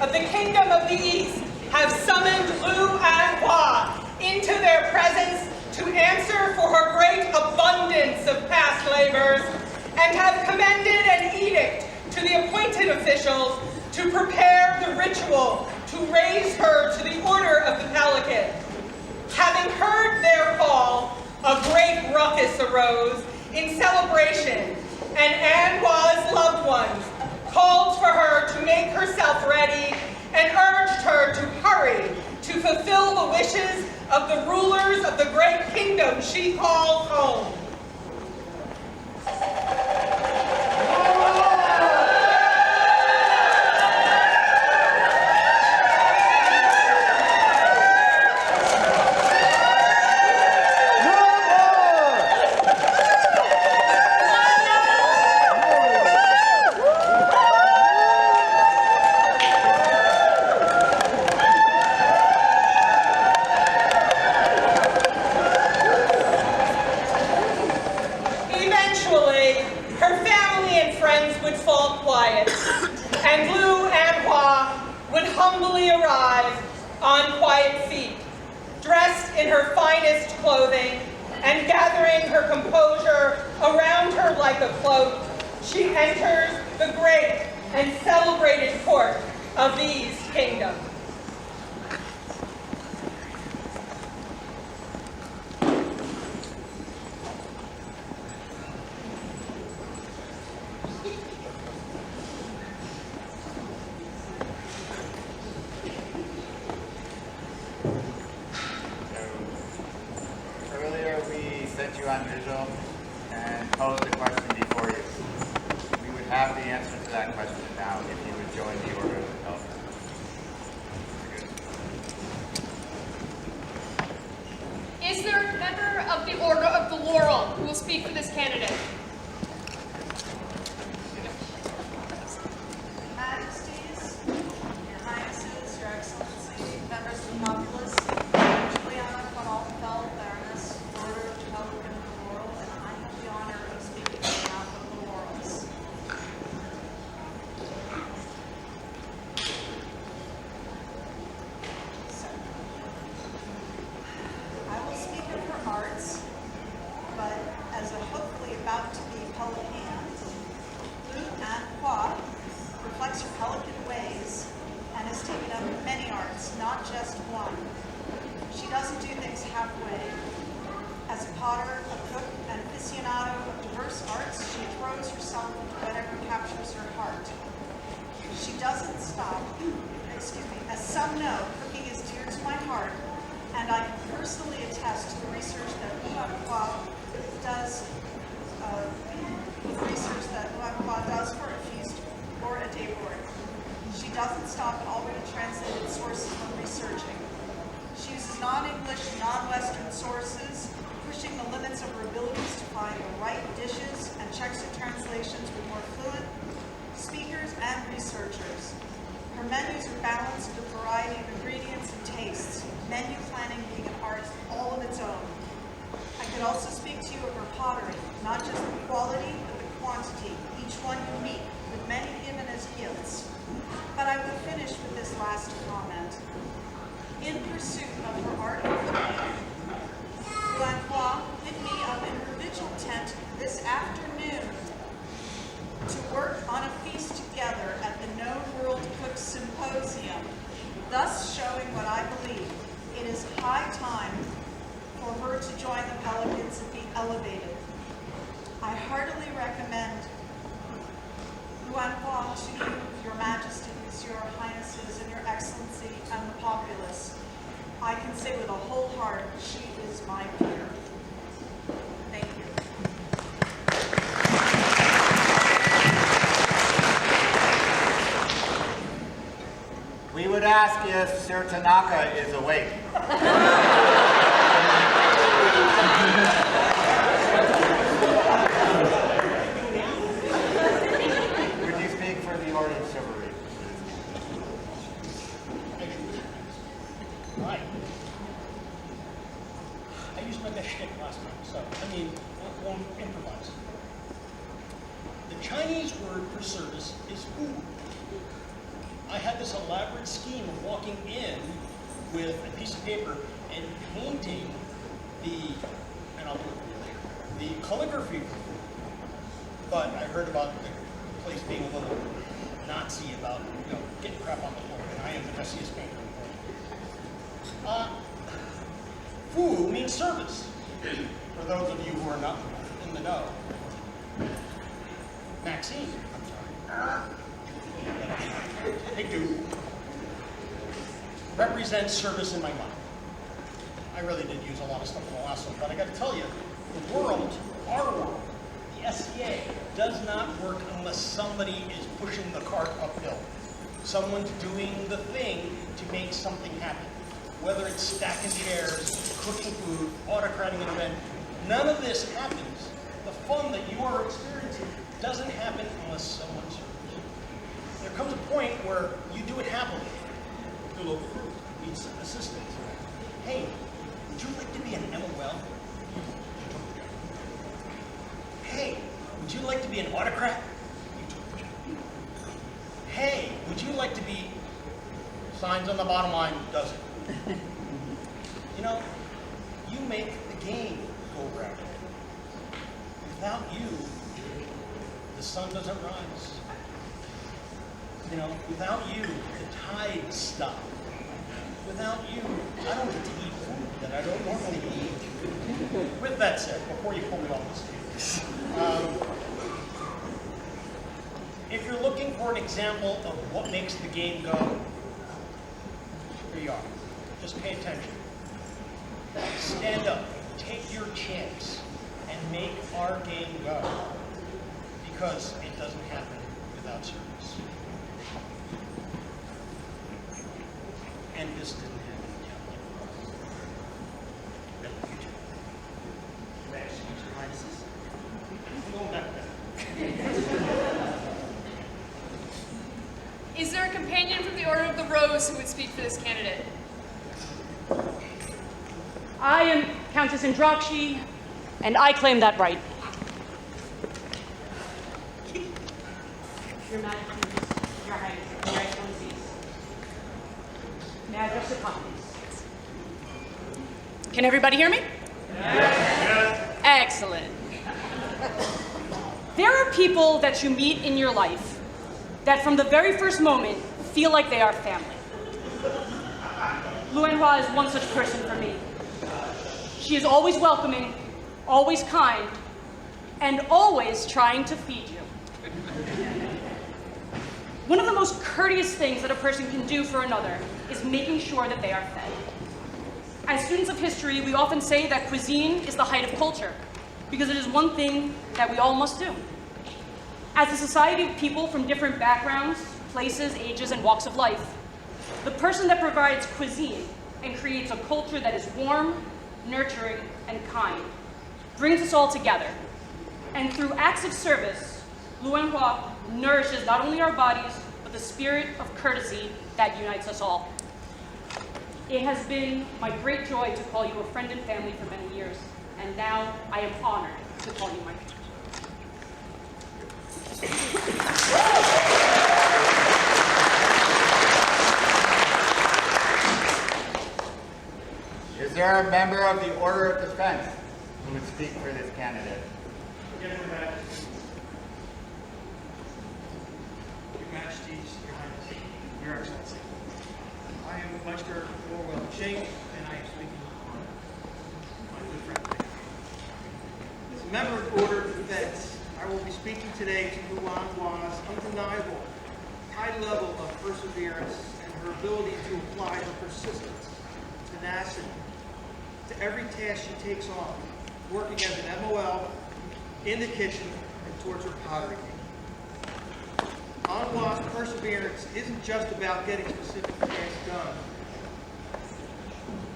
of the Kingdom of the East have summoned An-hua into their presence to answer for her great abundance of past labors, and have commended an edict to the appointed officials to prepare the ritual to raise her to the Order of the Pelican. Having heard their call, a great ruckus arose in celebration, and An-hua's loved ones called for her to make herself ready and urged her to hurry to fulfill the wishes of the rulers of the great kingdom she calls home. On quiet feet, dressed in her finest clothing, and gathering her composure around her like a cloak, she enters the great and celebrated court of the East Kingdom. On visual and posed a question before you. We would have the answer to that question now if you would join the Order of the Pelican. Is there a member of the Order of the Laurel who will speak for this candidate? Majesties, Your Highnesses, Your Excellency, members of the populace, Juliana von Baroness, Order of the Pelican. An-hua to you, Your Majesties, Your Highnesses, and Your Excellency, and the populace. I can say with a whole heart, she is my peer. Thank you. We would ask if Sir Tanaka is awake. Would you speak for the Order of Chivalry? Right. I used my best shtick last time, so, I mean, we'll improvise. The Chinese word for service is wu. I had this elaborate scheme of walking in with a piece of paper and painting and I'll do it for you later, the calligraphy. But I heard about the place being a little Nazi about, getting crap on the floor, and I am the messiest painter in the world. Fu means service, for those of you who are not in the know. Maxine, I'm sorry. Hey, dude. Represents service in my mind. I really did use a lot of stuff in the last one, but I got to tell you, the world, our world, the SCA, does not work unless somebody is pushing the cart uphill. Someone's doing the thing to make something happen. Whether it's stacking chairs, cooking food, autocrating an event, none of this happens. The fun that you are experiencing doesn't happen unless someone serves. There comes a point where you do it happily. The local group needs assistance. Hey, would you like to be an MOL? Hey, would you like to be an autocrat? Hey, would you like to be signs on the bottom line does it? You make the game go round. Without you, the sun doesn't rise. Without you, the tides stop. Without you, I don't get to eat food that I don't normally eat. With that said, before you pull me off the stage, if you're looking for an example of what makes the game go, here you are. Just pay attention. Stand up, take your chance, and make our game go. Because it doesn't happen without service. And this didn't happen yet. I'm going back there. Is there a companion from the Order of the Rose who would speak for this candidate? I am Countess Andrakshi, and I claim that right. Your Majesties, Your Highness, Your Excellencies, may I address the companies? Can everybody hear me? Yes. Excellent. There are people that you meet in your life that from the very first moment feel like they are family. An-hua is one such person for me. She is always welcoming, always kind, and always trying to feed you. One of the most courteous things that a person can do for another is making sure that they are fed. As students of history, we often say that cuisine is the height of culture, because it is one thing that we all must do. As a society of people from different backgrounds, places, ages, and walks of life, the person that provides cuisine and creates a culture that is warm, nurturing, and kind brings us all together. And through acts of service, An-hua nourishes not only our bodies, but the spirit of courtesy that unites us all. It has been my great joy to call you a friend and family for many years, and now I am honored to call you my friend. Is there a member of the Order of Defense who would speak for this candidate? Yes, Your Majesty. Your Majesties, Your Highness, Your Excellency. I am Meister Orwell Shake, and I am speaking on my good friend. As a member of the Order of Defense, I will be speaking today to An-hua's undeniable high level of perseverance and her ability to apply her persistence, tenacity, to every task she takes on, working as an MOL, in the kitchen, and towards her pottery game. An-hua's perseverance isn't just about getting specific tasks done.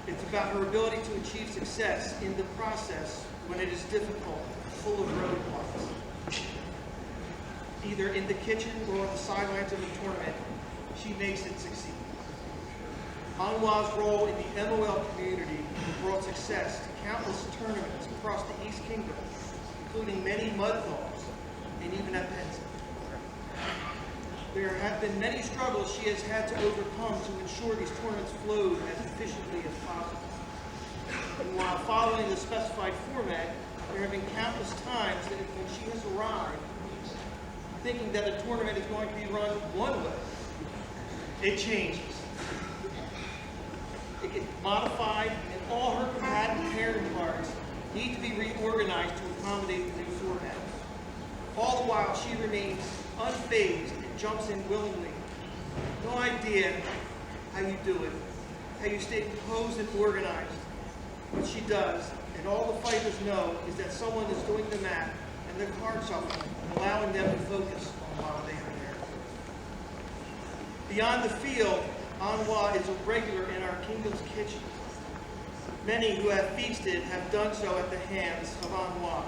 It's about her ability to achieve success in the process when it is difficult, full of roadblocks. Either in the kitchen or on the sidelines of the tournament, she makes it succeed. An-hua's role in the MOL community brought success to countless tournaments across the East Kingdom, including many Mudthaws, and even at Pelican. There have been many struggles she has had to overcome to ensure these tournaments flowed as efficiently as possible. And while following the specified format, there have been countless times that when she has arrived, thinking that a tournament is going to be run one way, it changes. It gets modified, and all her combatant pairing cards need to be reorganized to accommodate the new format. All the while, she remains unfazed and jumps in willingly. No idea how you do it, how you stay composed and organized. What she does, and all the fighters know, is that someone is doing the math and the card shuffling, allowing them to focus on while they are there. Beyond the field, An-hua is a regular in our kingdom's kitchen. Many who have feasted have done so at the hands of An-hua.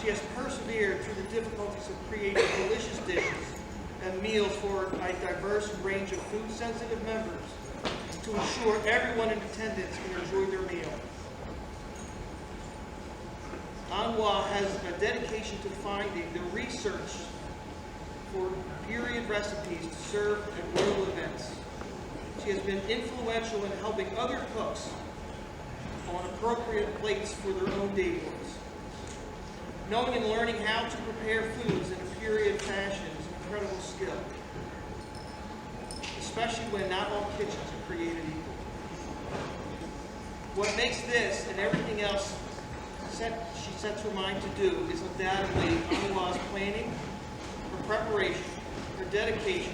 She has persevered through the difficulties of creating delicious dishes and meals for a diverse range of food-sensitive members to ensure everyone in attendance can enjoy their meal. An-hua has a dedication to finding the research for period recipes to serve at royal events. She has been influential in helping other cooks on appropriate plates for their own day boards. Knowing and learning how to prepare foods in a period fashion is an incredible skill, especially when not all kitchens are created equal. What makes this and everything else she sets her mind to do is undoubtedly An-hua's planning, her preparation, her dedication,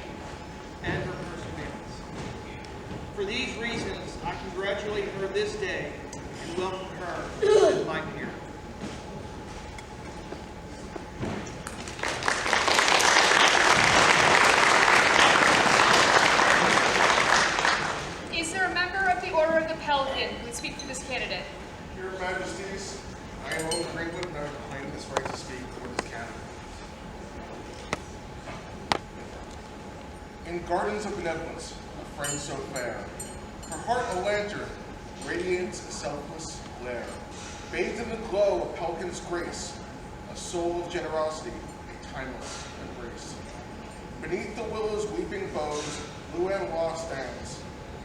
and her perseverance. For these reasons, I congratulate her this day and welcome her as my peer. Is there a member of the Order of the Pelican who would speak for this candidate? Your Majesties, I am Owen Greenwood, and I claim this right to speak for this candidate. In gardens of benevolence, a friend so fair, her heart a lantern, radiance a selfless glare, bathed in the glow of Pelican's grace, a soul of generosity, a timeless embrace. Beneath the willow's weeping boughs, An-hua stands,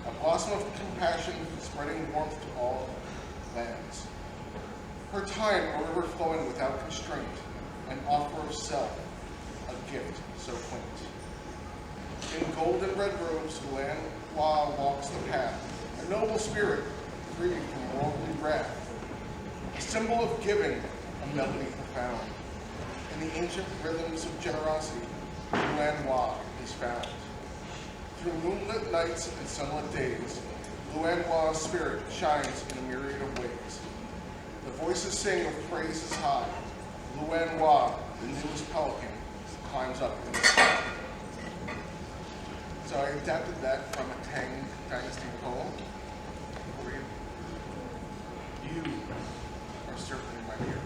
a blossom of compassion, spreading warmth to all lands. Her time a river flowing without constraint, an offer of self, a gift so quaint. In gold and red robes, An-hua walks the path, a noble spirit, free from worldly wrath. A symbol of giving, a melody profound. In the ancient rhythms of generosity, An-hua is found. Through moonlit nights and sunlit days, An-hua's spirit shines in a myriad of ways. The voices sing of praises high. An-hua, the newest Pelican, climbs up in the sky. So I adapted that from a Tang Dynasty poem for you. You are certainly my hero.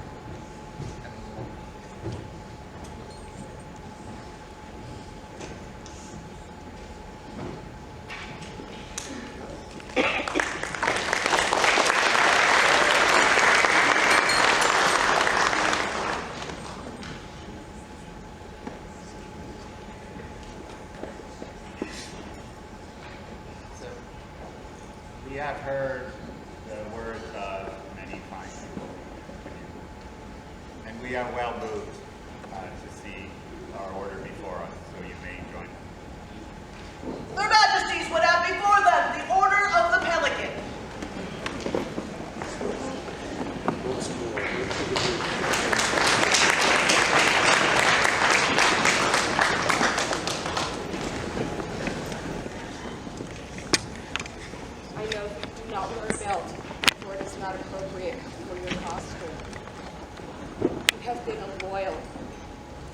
We have heard the words of many fine people, and we are well moved to see our order before us, so you may join us. Their Majesties would have before them the Order of the Pelican. I know you do not wear a belt, for it is not appropriate for your costume. You have been a loyal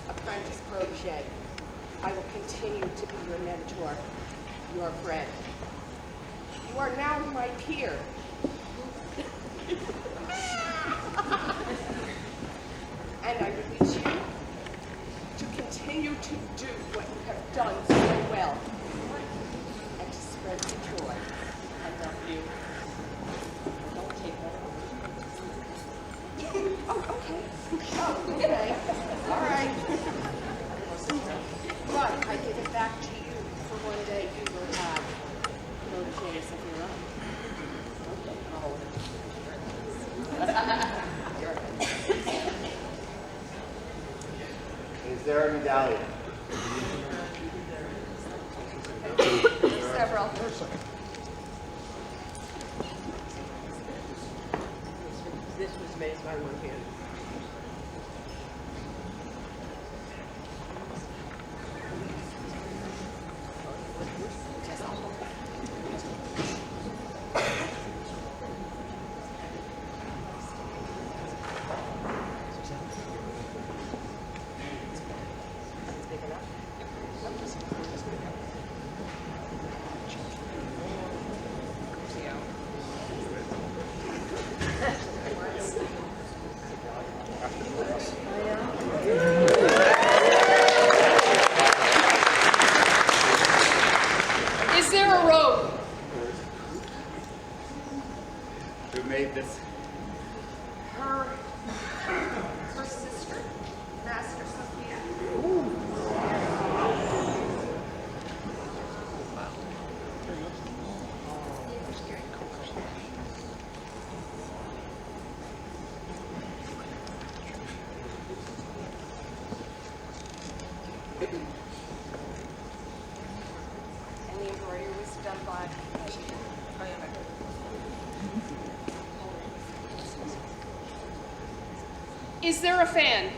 apprentice protege. I will continue to be your mentor, your friend. You are now my peer. And I release you to continue to do what you have done so well, and to spread the joy. I love you. Don't take that. Oh, okay. Oh, okay. All right. Right. I give it back to you for one day you will have proteges of your own. Okay, I'll hold it. Is there a medallion? Several. This was made by one hand. Is there a robe? Who made this? Her sister, Master Sophia. And the embroidery was done by Is there a fan?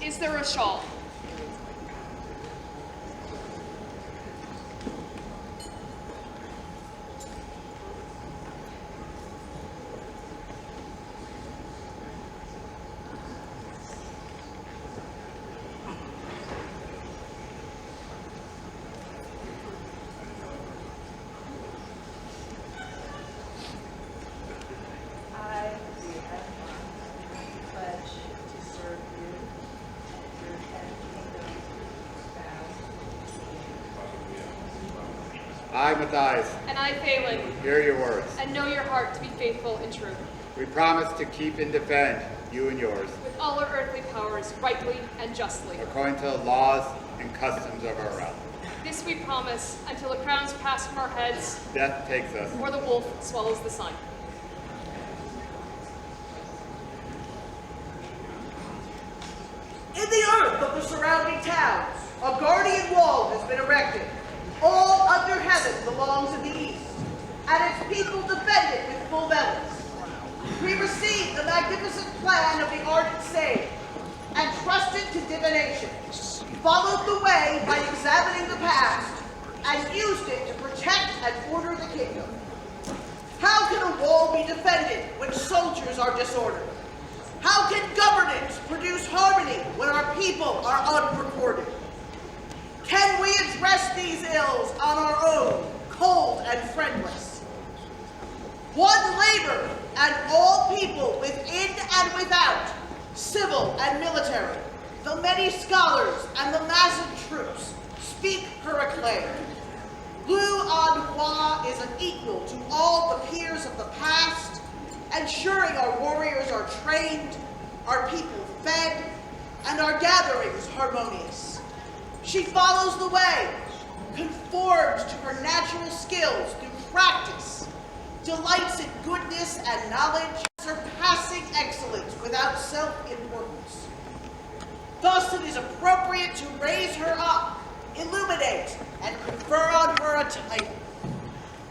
Is there a shawl? I, pledge to serve you and your 10 kingdoms bound. I, Mudthaw, And I, Phelan, hear your words. and know your heart to be faithful and true, We promise to keep and defend you and yours, with all our earthly powers, rightly and justly. according to the laws and customs of our realm. This we promise until the crowns pass from our heads, Death takes us. or the wolf swallows the sun. In the earth of the surrounding towns, a guardian wall has been erected. All under heaven belongs in the east, and its people defend it with full bellies. We received the magnificent plan of the ardent sage, and trusted to divination, followed the way by examining the past, and used it to protect and order the kingdom. How can a wall be defended when soldiers are disordered? How can governance produce harmony when our people are unrecorded? Can we address these ills on our own, cold and friendless? One labor, and all people within and without, civil and military, the many scholars and the massive troops, speak her acclaim. An-hua is an equal to all the peers of the past, ensuring our warriors are trained, our people fed, and our gatherings harmonious. She follows the way, conforms to her natural skills through practice, delights in goodness and knowledge, surpassing excellence without self-importance. Thus it is appropriate to raise her up, illuminate, and confer on her a title.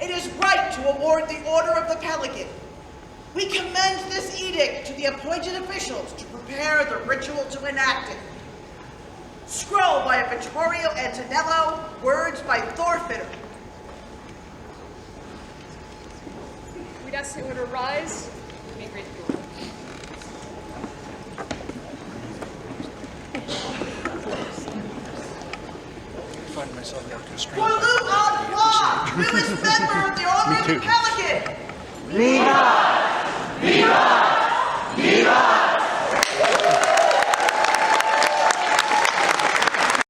It is right to award the Order of the Pelican. We commend this edict to the appointed officials to prepare the ritual to enact it. Scroll by Vittorio Antonello, words by Thorfitter. We'd ask the order rise. May it great the order. Find myself now constrained. For Luke An-hua, newest member of the Order of the Pelican. Viva! Viva!